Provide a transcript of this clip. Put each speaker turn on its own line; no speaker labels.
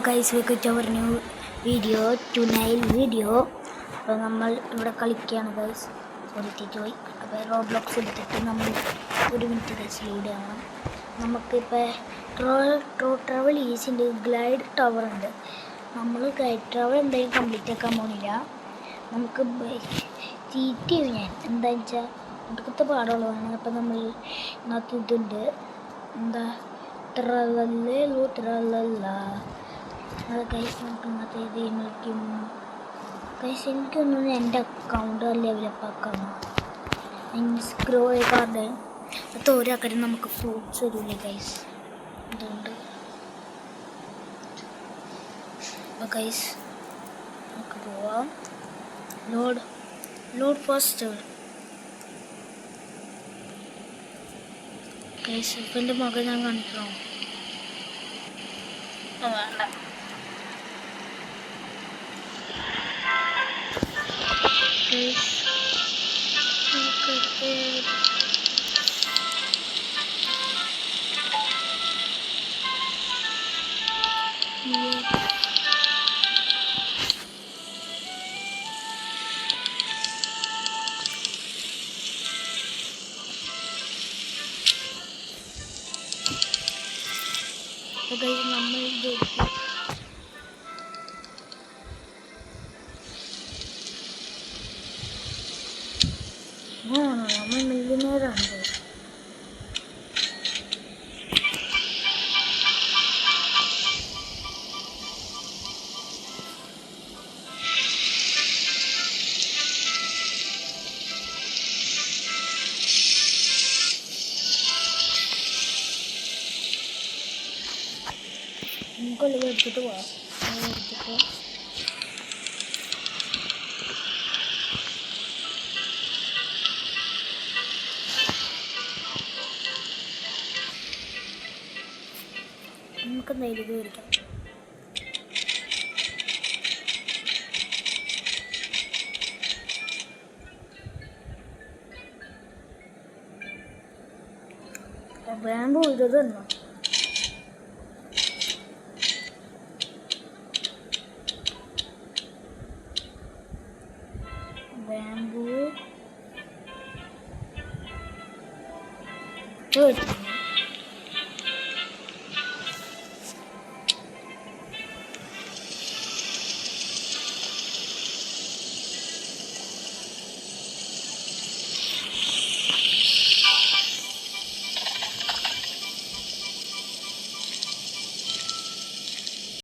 Guys, welcome to our new video, tonight video. അപ്പോൾ നമ്മൾ ഇവിടെ കളിക്കുകയാണ് ഗൈസ്. സോറി പോയി. അപ്പോൾ റോഡ് എടുത്തിട്ട് നമ്മൾ ഒരു മിനിറ്റ് ഗൈസിലൂടെ ആവണം. നമുക്കിപ്പോൾ ട്രാവൽ ഈസിൻ്റെ ഗ്ലൈഡ് ടവർ ഉണ്ട്. നമ്മൾ ഗ്ലൈഡ് ടവർ എന്തായാലും കംപ്ലീറ്റ് ആക്കാൻ പോകുന്നില്ല. നമുക്ക് ചീറ്റ് ചെയ്യും ഞാൻ എന്താണെന്ന് വെച്ചാൽ ഒടുക്കത്തെ പാടുള്ളതാണ്. അപ്പോൾ നമ്മൾ ഇതിനകത്ത് ഇതുണ്ട്, എന്താ ട്രലല്ല അത് കൈസ്. നമുക്ക് ഇന്നത്തെ ഇത് വിളിക്കും കൈസ്. എനിക്കൊന്നും എൻ്റെ അക്കൗണ്ട് ലെവലപ്പ് ആക്കണം. സ്ക്രോ കാർഡ് അത് ഒരാക്കാരും നമുക്ക് ഫ്രൂട്ട്സ് വരില്ലേ കൈസ്. അതുകൊണ്ട് അപ്പോൾ കൈസ് നമുക്ക് പോവാം. ലോഡ് ഫസ്റ്റ് കൈസ്. ഇപ്പം എൻ്റെ മകൻ ഞാൻ കാണിക്കണം. വേണ്ട നമ്മൾ നമ്മൾ മില്യനേറാണ്. നമുക്കൊല്ലം എടുത്തിട്ട് പോവാം. എടുത്തിട്ട് നമുക്ക് നെയ്ത് മേടിക്കാം. ബാമ്പു ഇത് തന്നെ ബാമ്പു